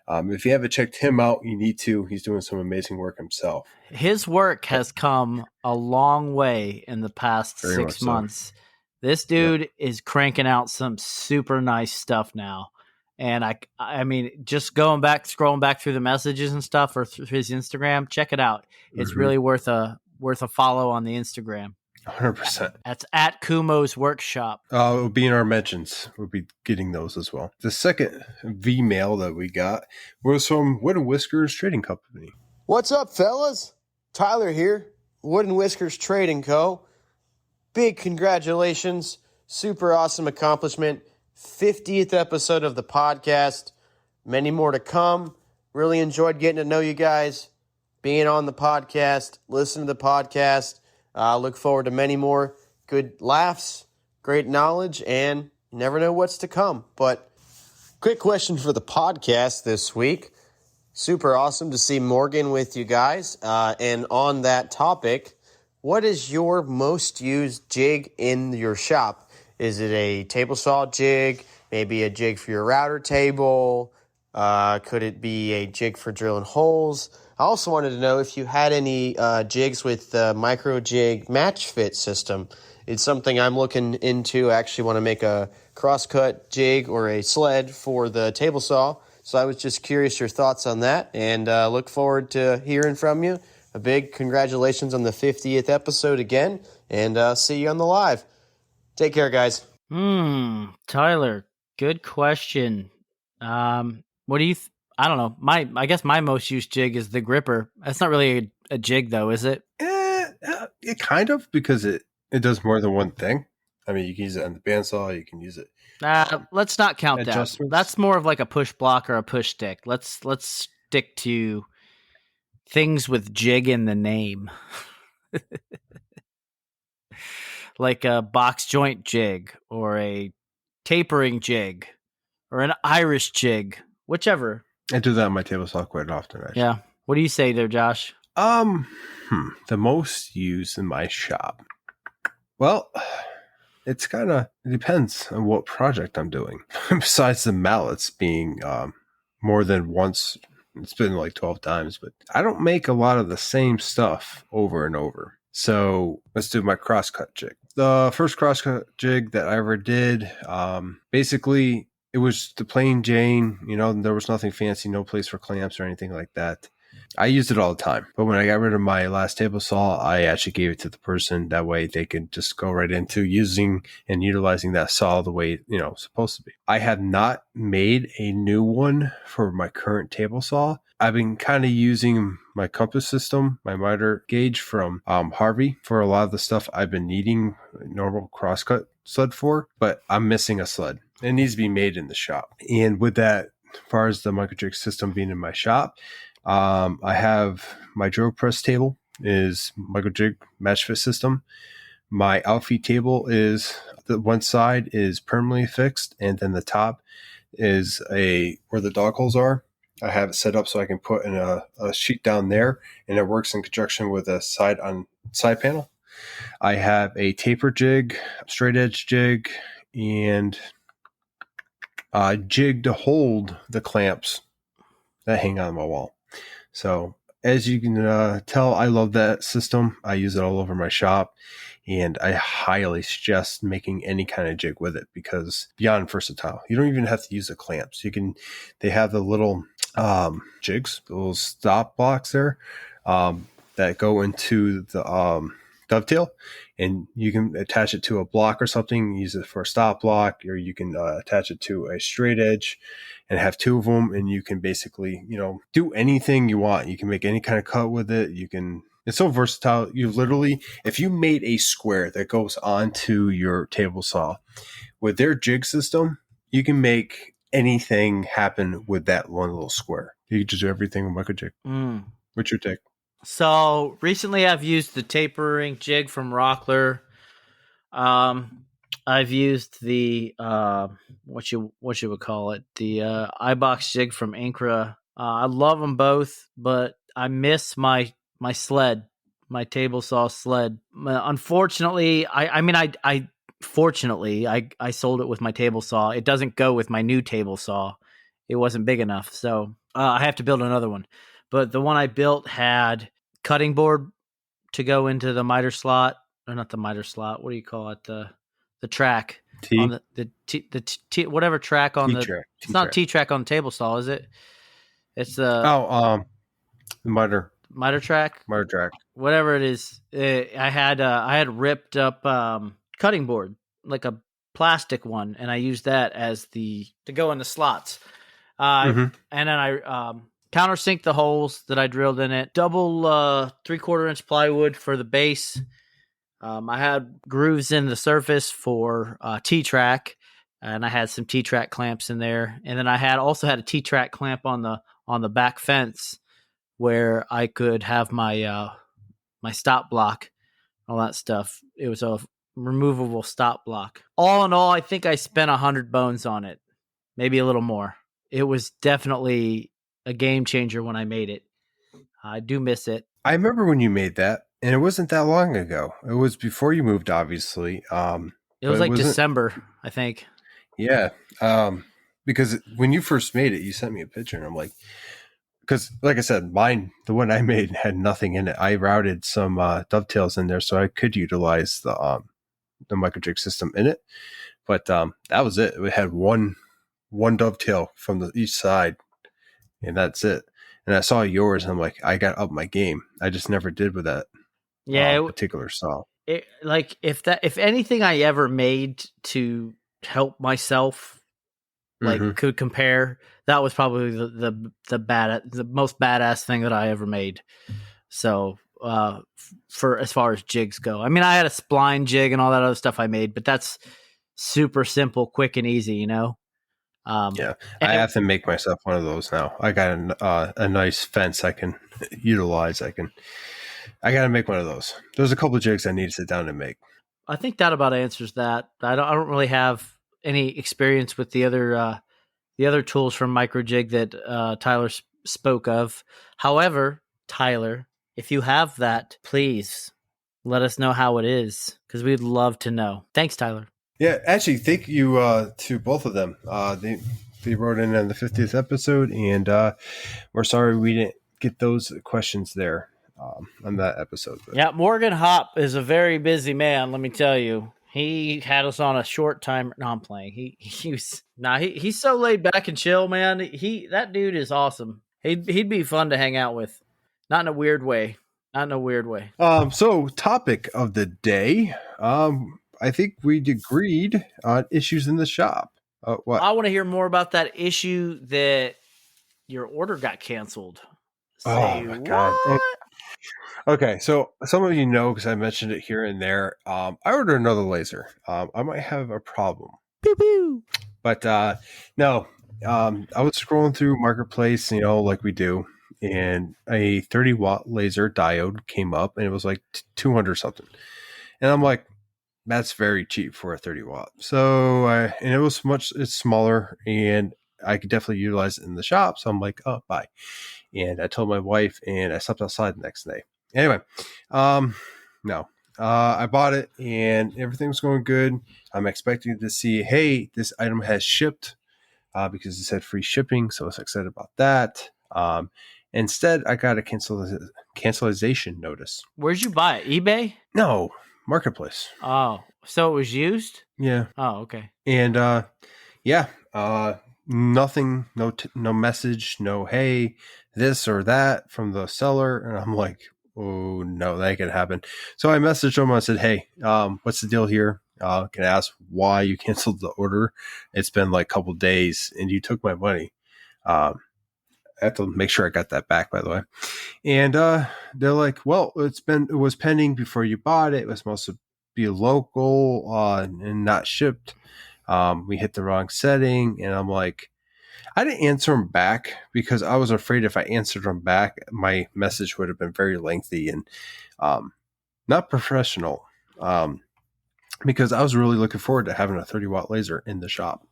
if you haven't checked him out, you need to. He's doing some amazing work himself. His work has come a long way in the past 6 months. So. This dude is cranking out some super nice stuff now. And I mean, just scrolling back through the messages and stuff or through his Instagram, check it out. It's really worth a follow on the Instagram. 100%. That's at Kumos.workshop. It will be in our mentions. We'll be getting those as well. The second V-mail that we got was from Whiskers Trading Company. What's up, fellas? Tyler here. Wooden Whiskers Trading Co. Big congratulations. Super awesome accomplishment. 50th episode of the podcast. Many more to come. Really enjoyed getting to know you guys, being on the podcast, listening to the podcast. Look forward to many more good laughs, great knowledge, and you never know what's to come. But quick question for the podcast this week. Super awesome to see Morgan with you guys. And on that topic, what is your most used jig in your shop? Is it a table saw jig? Maybe a jig for your router table? Could it be a jig for drilling holes? I also wanted to know if you had any jigs with the MicroJig match fit system. It's something I'm looking into. I actually want to make a crosscut jig or a sled for the table saw. So I was just curious your thoughts on that, and look forward to hearing from you. A big congratulations on the 50th episode again, and see you on the live. Take care, guys. Tyler, good question. What do you? I don't know. I guess my most used jig is the gripper. That's not really a jig, though, is it? It kind of, because it does more than one thing. I mean, you can use it on the bandsaw. You can use it. Let's not count that. Adjustments? That's more of like a push block or a push stick. Let's stick to things with jig in the name. Like a box joint jig or a tapering jig or an Irish jig, whichever. I do that on my table saw quite often, actually. Yeah. What do you say there, Josh? The most used in my shop. Well, it depends on what project I'm doing. Besides the mallets being more than once, it's been like 12 times, but I don't make a lot of the same stuff over and over. So let's do my crosscut jig. The first crosscut jig that I ever did, basically it was the plain Jane, there was nothing fancy, no place for clamps or anything like that. I used it all the time, but when I got rid of my last table saw, I actually gave it to the person. That way they could just go right into using and utilizing that saw the way, it's supposed to be. I have not made a new one for my current table saw. I've been kind of using my compass system, my miter gauge from Harvey for a lot of the stuff I've been needing normal crosscut sled for, but I'm missing a sled. It needs to be made in the shop. And with that, as far as the MicroJig system being in my shop, I have my drill press table is MicroJig match fit system. My outfeed table is the one side is permanently fixed, and then the top is where the dog holes are. I have it set up so I can put in a sheet down there, and it works in conjunction with a side panel. I have a taper jig, straight edge jig, and a jig to hold the clamps that hang on my wall. So as you can tell, I love that system. I use it all over my shop, and I highly suggest making any kind of jig with it because beyond versatile. You don't even have to use the clamps. They have the little jigs, the little stop blocks there that go into the dovetail, and you can attach it to a block or something, use it for a stop block, or you can attach it to a straight edge and have two of them, and you can basically, do anything you want. You can make any kind of cut with it. It's so versatile. You literally, if you made a square that goes onto your table saw with their jig system, you can make anything happen with that one little square. You can just do everything with MicroJig. What's your take? So recently I've used the tapering jig from Rockler. I've used the what you would call it, the iBox jig from Incra. I love them both, but I miss my sled, my table saw sled. Unfortunately, fortunately I sold it with my table saw. It doesn't go with my new table saw. It wasn't big enough, so I have to build another one. But the one I built had cutting board to go into the miter slot, or not the miter slot. What do you call it? The track T? on the T, whatever track on T-track. It's not T-track on the table saw, is it? It's the the miter track. Miter track. Whatever it is. I had ripped up cutting board, like a plastic one, and I used that as to go in the slots. And then I countersink the holes that I drilled in it. Double 3/4 inch plywood for the base. I had grooves in the surface for T-track, and I had some T-track clamps in there. And then I also had a T-track clamp on the back fence where I could have my my stop block, all that stuff. It was a removable stop block. All in all, I think I spent 100 bones on it, maybe a little more. It was definitely a game changer when I made it. I do miss it. I remember when you made that, and it wasn't that long ago. It was before you moved, obviously. It was like December, I think. Yeah, because when you first made it, you sent me a picture, and I'm like, because like I said, the one I made had nothing in it. I routed some dovetails in there so I could utilize the MicroJig system in it, but that was it. It had one dovetail from each side, and that's it. And I saw yours, and I'm like, I got up my game. I just never did with that particular saw. Like if anything I ever made to help myself, like could compare, that was probably the most badass thing that I ever made. So for as far as jigs go, I mean, I had a spline jig and all that other stuff I made, but that's super simple, quick and easy, you know. Yeah, I have to make myself one of those now. I got a nice fence I can utilize. I got to make one of those. There's a couple of jigs I need to sit down and make. I think that about answers that. I don't really have any experience with the other tools from MicroJig that Tyler spoke of. However, Tyler, if you have that, please let us know how it is, because we'd love to know. Thanks, Tyler. Yeah, actually, thank you to both of them. They wrote in on the 50th episode, and we're sorry we didn't get those questions there on that episode. But. Yeah, Morgan Hopp is a very busy man, let me tell you. He had us on a short time. No, I'm playing. He's so laid back and chill, man. That dude is awesome. He'd be fun to hang out with, not in a weird way. So topic of the day. I think we agreed on issues in the shop. What? I want to hear more about that issue that your order got canceled. Oh my God. Okay, so some of you know, because I mentioned it here and there, I ordered another laser. I might have a problem. Pew, pew. But no, I was scrolling through Marketplace, like we do, and a 30-watt laser diode came up, and it was like 200 something. And I'm like, that's very cheap for a 30-watt. So, and it was it's smaller, and I could definitely utilize it in the shop. So I'm like, oh, bye. And I told my wife, and I slept outside the next day. Anyway, no, I bought it, and everything was going good. I'm expecting to see, hey, this item has shipped because it said free shipping. So I was excited about that. Instead, I got a cancellation notice. Where'd you buy it? eBay? No, Marketplace. Oh, so it was used? Yeah. Oh, okay. And nothing, no message, no hey, this or that from the seller. And I'm like, oh no, that could happen. So I messaged him. I said, hey, what's the deal here? Can I ask why you canceled the order? It's been like a couple days and you took my money. I have to make sure I got that back, by the way. And they're like, well, it was pending before you bought it. It was supposed to be local and not shipped. We hit the wrong setting. And I'm like, I didn't answer them back because I was afraid if I answered them back, my message would have been very lengthy and not professional. Because I was really looking forward to having a 30-watt laser in the shop.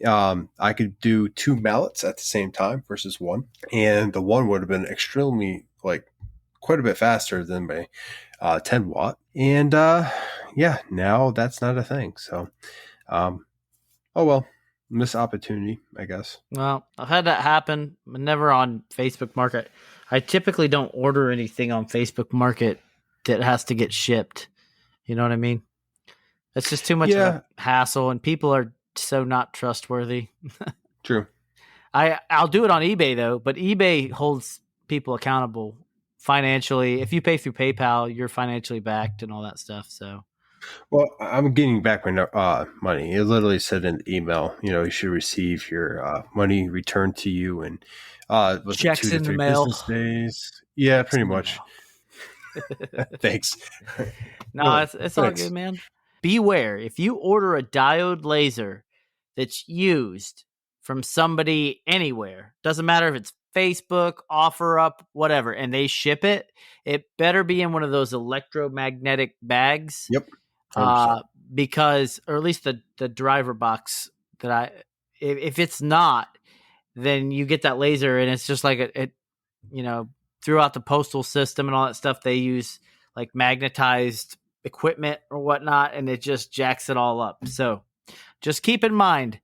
I could do 2 mallets at the same time versus 1. And the 1 would have been extremely, quite a bit faster than my 10-watt. And now that's not a thing. So, oh well, missed opportunity, I guess. Well, I've had that happen, but never on Facebook Market. I typically don't order anything on Facebook Market that has to get shipped. You know what I mean? It's just too much of a hassle, and people are so not trustworthy. True. I'll do it on eBay, though, but eBay holds people accountable financially. If you pay through PayPal, you're financially backed and all that stuff. So, well, I'm getting back my money. It literally said in the email, you should receive your money returned to you, and Was it Checks 2 to in the 3 mail. business days? Yeah, pretty In the much. mail. Thanks. No, Really, it's all thanks. good, man. Beware, if you order a diode laser that's used from somebody anywhere, doesn't matter if it's Facebook, OfferUp, whatever, and they ship it, it better be in one of those electromagnetic bags. Yep. 100%. Because, or at least the driver box if it's not, then you get that laser and it's just like it, throughout the postal system and all that stuff, they use like magnetized equipment or whatnot, and it just jacks it all up. So just keep in mind,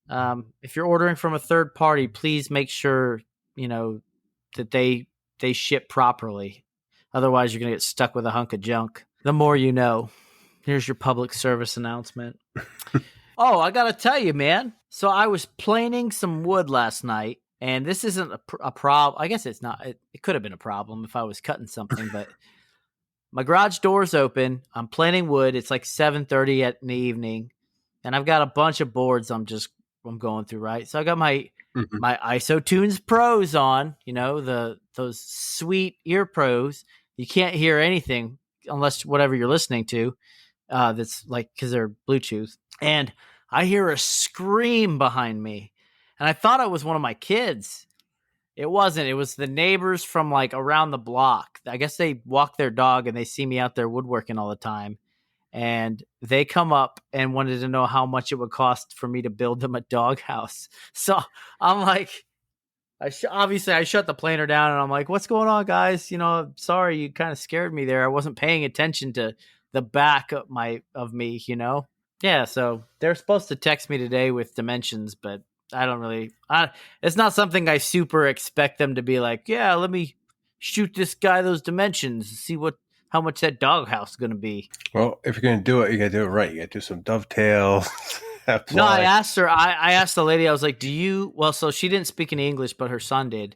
if you're ordering from a third party, please make sure, that they ship properly. Otherwise, you're going to get stuck with a hunk of junk. The more you know. Here's your public service announcement. Oh, I got to tell you, man. So I was planing some wood last night, and this isn't a problem. I guess it's not. It could have been a problem if I was cutting something, but my garage door's open. I'm planing wood. It's like 7:30 in the evening, and I've got a bunch of boards I'm going through, right? So I got my IsoTunes Pros on, those sweet ear pros. You can't hear anything unless whatever you're listening to. That's like, because they're Bluetooth, and I hear a scream behind me, and I thought it was one of my kids. It wasn't. It was the neighbors from like around the block. I guess they walk their dog and they see me out there woodworking all the time, and they come up and wanted to know how much it would cost for me to build them a doghouse. So I'm like, obviously I shut the planer down, and I'm like, what's going on, guys? Sorry, you kind of scared me there. I wasn't paying attention to the back of me. Yeah, so they're supposed to text me today with dimensions, but I don't really, it's not something I super expect them to be like, yeah, let me shoot this guy those dimensions, see how much that doghouse is going to be. Well, if you're going to do it, you got to do it right. You got to do some dovetail. No, I asked her, I asked the lady, I was like, so she didn't speak any English, but her son did.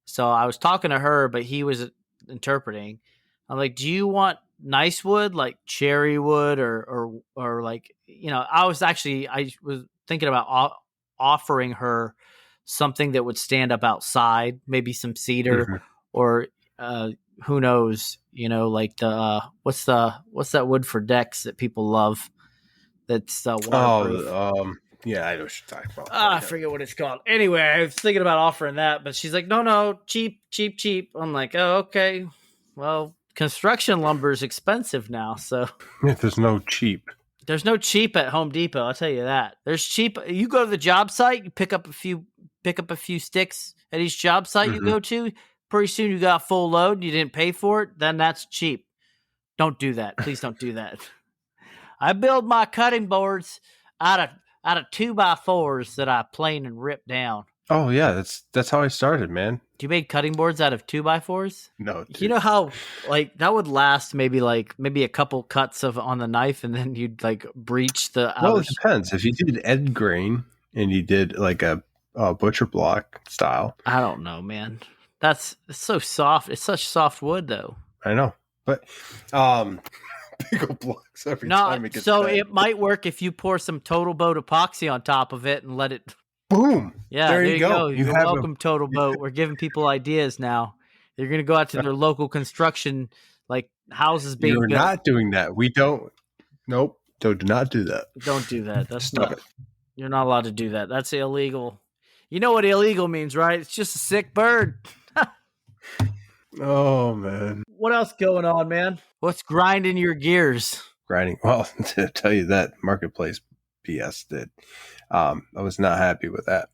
So I was talking to her, but he was interpreting. I'm like, do you want nice wood, like cherry wood or like, I was thinking about offering her something that would stand up outside, maybe some cedar or who knows, like the what's that wood for decks that people love? That's waterproof. Yeah, I know what you're talking about. I forget what it's called. Anyway, I was thinking about offering that, but she's like, no, cheap. I'm like, oh, okay. Well, construction lumber is expensive now, so There's no cheap. There's no cheap at Home Depot, I'll tell you that. There's cheap. You go to the job site, you pick up a few sticks at each job site you go to. Pretty soon you got a full load, you didn't pay for it, then that's cheap. Don't do that. Please don't do that. I build my cutting boards out of 2x4s that I plane and rip down. Oh yeah, that's how I started, man. You made cutting boards out of 2x4s? No, dude. You know how like that would last maybe a couple cuts on the knife, and then you'd like breach the. Well, it depends. If you did end grain and you did like a butcher block style, I don't know, man. It's so soft. It's such soft wood, though. I know, but big old blocks every time it gets bad. It might work if you pour some Totalboat epoxy on top of it and let it. Boom! Yeah, there you go. You're welcome, Totalboat. We're giving people ideas now. You're going to go out to their local construction, like houses being built. You're not doing that. We don't. Nope. Do not do that. Don't do that. That's Stop not. it. You're not allowed to do that. That's illegal. You know what illegal means, right? It's just a sick bird. Oh man. What else going on, man? What's grinding your gears? Grinding. Well, to tell you that marketplace BS did. I was not happy with that.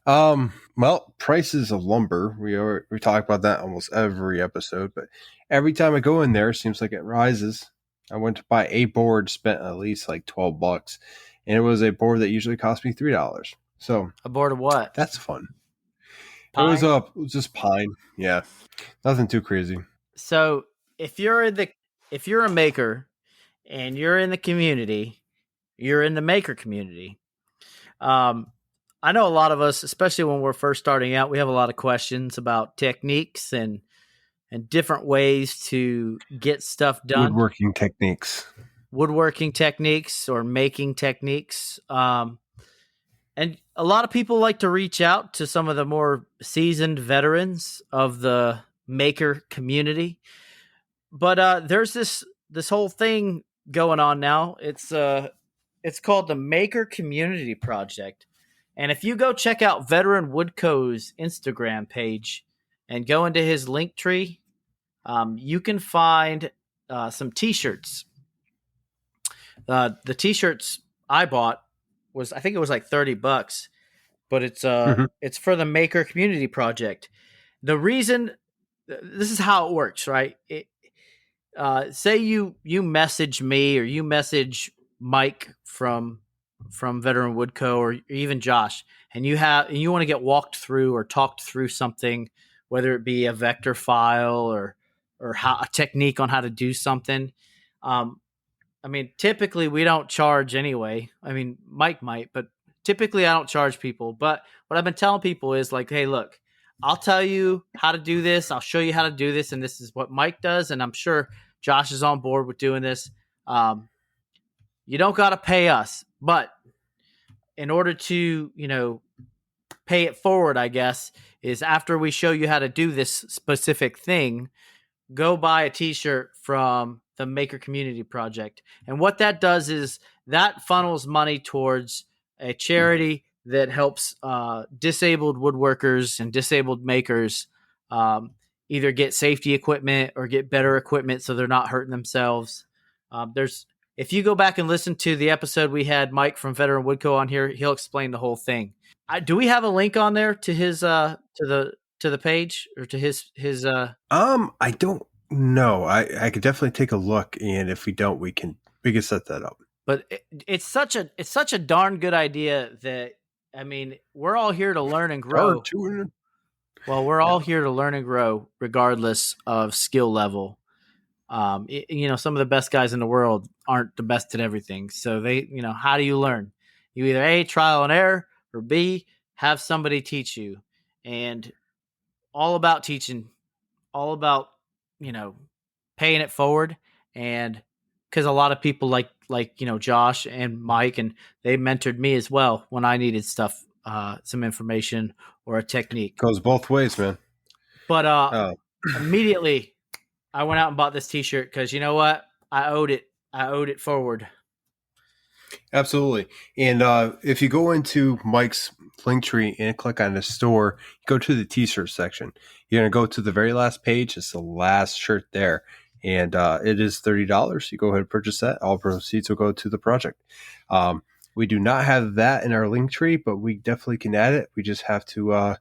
Well, prices of lumber. We talk about that almost every episode, but every time I go in there, it seems like it rises. I went to buy a board, spent at least like $12, and it was a board that usually cost me $3. So a board of what? That's fun. Pine? It was just pine. Yeah, nothing too crazy. So if you're a maker and you're in the community, you're in the maker community. I know a lot of us, especially when we're first starting out, we have a lot of questions about techniques and different ways to get stuff done. Woodworking techniques or making techniques. And a lot of people like to reach out to some of the more seasoned veterans of the maker community. But there's this whole thing going on now. It's called the Maker Community Project. And if you go check out Veteran Woodco's Instagram page and go into his link tree, you can find some T-shirts. The T-shirts I bought I think it was like $30, but it's for the Maker Community Project. The reason, this is how it works, right? Say you message me or you message Mike from Veteran Woodco or even Josh, and you want to get walked through or talked through something, whether it be a vector file or a technique on how to do something. I mean, typically we don't charge anyway. I mean, Mike might, but typically I don't charge people. But what I've been telling people is like, hey, look, I'll tell you how to do this. I'll show you how to do this. And this is what Mike does. And I'm sure Josh is on board with doing this. You don't got to pay us, but in order to, pay it forward, I guess, is after we show you how to do this specific thing, go buy a T-shirt from the Maker Community Project. And what that does is that funnels money towards a charity that helps disabled woodworkers and disabled makers either get safety equipment or get better equipment so they're not hurting themselves. If you go back and listen to the episode we had Mike from Veteran Woodco on here, he'll explain the whole thing. Do we have a link on there to his to the page or to his I don't know. I could definitely take a look, and if we don't, we can set that up. But it's such a darn good idea that, I mean, we're all here to learn and grow. Well, we're all here to learn and grow regardless of skill level. Some of the best guys in the world aren't the best at everything. So how do you learn? You either A, trial and error, or B, have somebody teach you. And all about teaching, all about, paying it forward. And because a lot of people like Josh and Mike, and they mentored me as well when I needed stuff, some information or a technique. Goes both ways, man. But immediately I went out and bought this T-shirt because you know what? I owed it forward. Absolutely. And if you go into Mike's Linktree and click on the store, go to the T-shirt section. You're going to go to the very last page. It's the last shirt there. And it is $30. You go ahead and purchase that. All proceeds will go to the project. We do not have that in our Linktree, but we definitely can add it. We just have to,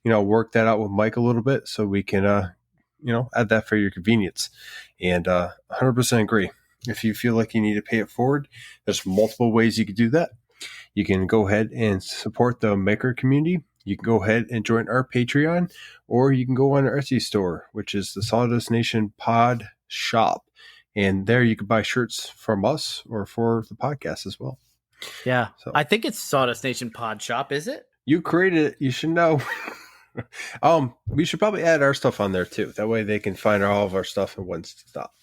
work that out with Mike a little bit so we can, add that for your convenience. And 100% agree. If you feel like you need to pay it forward, there's multiple ways you can do that. You can go ahead and support the maker community. You can go ahead and join our Patreon, or you can go on our Etsy store, which is the Sawdust Nation Pod Shop. And there you can buy shirts from us or for the podcast as well. Yeah. So, I think it's Sawdust Nation Pod Shop, is it? You created it. You should know. We should probably add our stuff on there too. That way they can find all of our stuff in one stop.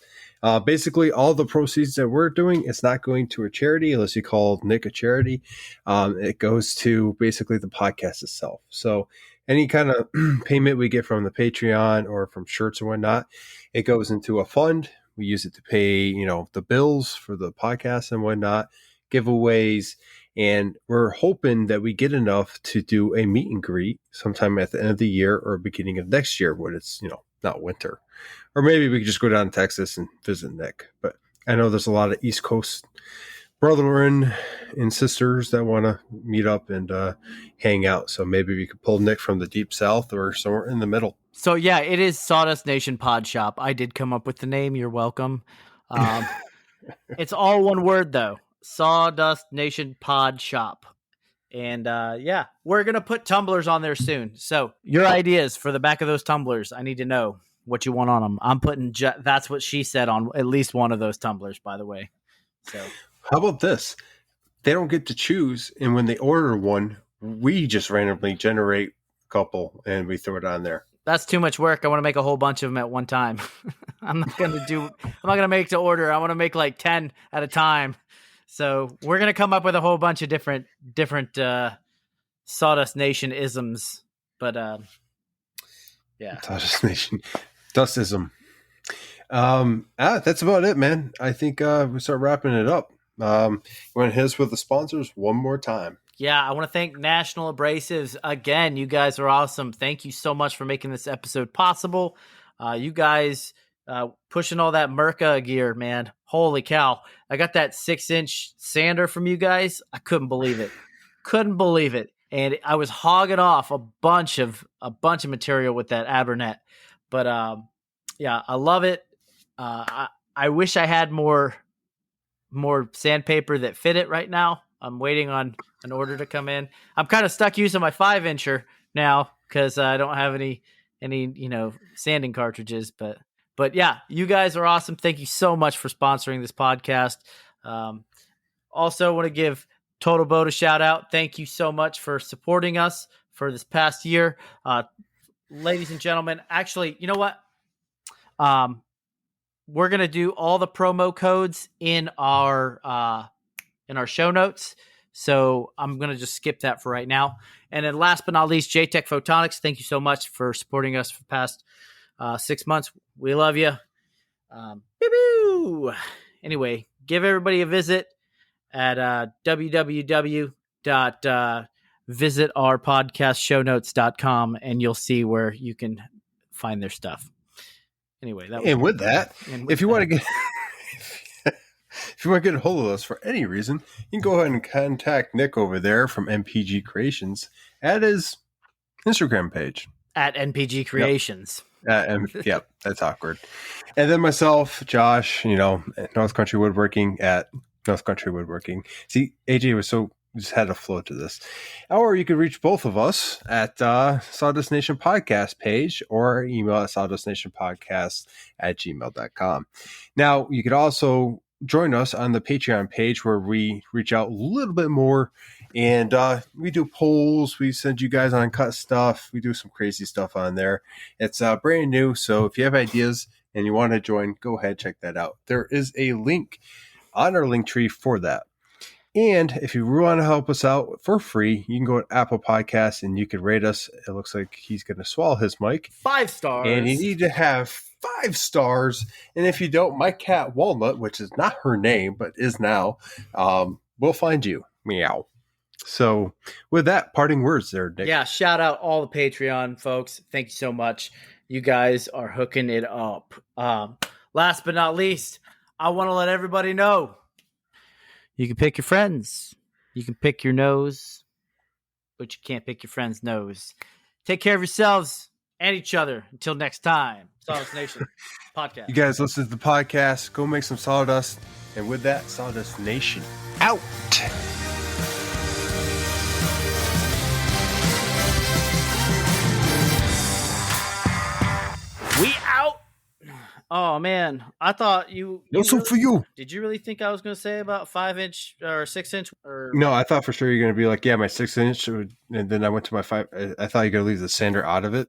Basically, all the proceeds that we're doing, it's not going to a charity unless you call Nick a charity. It goes to basically the podcast itself. So any kind of payment we get from the Patreon or from shirts or whatnot, it goes into a fund. We use it to pay, the bills for the podcast and whatnot, giveaways. And we're hoping that we get enough to do a meet and greet sometime at the end of the year or beginning of next year when it's, not winter. Or maybe we could just go down to Texas and visit Nick. But I know there's a lot of East Coast brethren and sisters that want to meet up and hang out. So maybe we could pull Nick from the deep south or somewhere in the middle. So, yeah, it is Sawdust Nation Pod Shop. I did come up with the name. You're welcome. It's all one word, though. Sawdust Nation Pod Shop. And we're going to put tumblers on there soon. So your ideas for the back of those tumblers, I need to know what you want on them. I'm putting that's what she said on at least one of those tumblers, by the way. So how about this? They don't get to choose. And when they order one, we just randomly generate a couple and we throw it on there. That's too much work. I want to make a whole bunch of them at one time. I'm not going to make to order. I want to make like 10 at a time. So we're going to come up with a whole bunch of different Sawdust Nation isms, but yeah. Sawdust Nation. Dustism. That's about it, man. I think we start wrapping it up. You want to hit us with the sponsors one more time? Yeah, I want to thank National Abrasives again. You guys are awesome. Thank you so much for making this episode possible. You guys pushing all that Merca gear, man. Holy cow. I got that 6-inch sander from you guys. I couldn't believe it. And I was hogging off a bunch of material with that Abernet. But yeah, I love it. I wish I had more sandpaper that fit it right now. I'm waiting on an order to come in. I'm kind of stuck using my 5-incher now because I don't have any sanding cartridges. But yeah, you guys are awesome. Thank you so much for sponsoring this podcast. Also want to give Totalboat a shout out. Thank you so much for supporting us for this past year. Ladies and gentlemen, actually, you know what? We're going to do all the promo codes in our show notes. So I'm going to just skip that for right now. And then last but not least, Jtechphotonics. Thank you so much for supporting us for the past 6 months. We love you. Anyway, give everybody a visit at www.visitourpodcastshownotes.com and you'll see where you can find their stuff. Anyway, if you want to get if you want to get a hold of us for any reason, you can go ahead and contact Nick over there from MPG Creations at his Instagram page at NPG Creations. Yep, that's awkward. And then myself, Josh, North Country Woodworking at North Country Woodworking. See, AJ just had a flow to this. Or you could reach both of us at Sawdust Nation Podcast page or email at sawdustnationpodcast@gmail.com. Now, you could also join us on the Patreon page where we reach out a little bit more and we do polls. We send you guys uncut stuff. We do some crazy stuff on there. It's brand new. So if you have ideas and you want to join, go ahead, check that out. There is a link on our link tree for that. And if you really want to help us out for free, you can go to Apple Podcasts and you can rate us. It looks like he's going to swallow his mic. 5 stars. And you need to have 5 stars. And if you don't, my cat Walnut, which is not her name, but is now, will find you. Meow. So with that, parting words there, Nick. Yeah, shout out all the Patreon folks. Thank you so much. You guys are hooking it up. Last but not least, I want to let everybody know you can pick your friends. You can pick your nose, but you can't pick your friend's nose. Take care of yourselves and each other. Until next time, Sawdust Nation Podcast. You guys listen to the podcast. Go make some sawdust. And with that, Sawdust Nation out. We out. Oh man, I thought you. For you. Did you really think I was going to say about 5-inch or 6-inch? Or No, I thought for sure you're going to be like, yeah, my 6-inch, and then I went to my 5. I thought you were going to leave the sander out of it.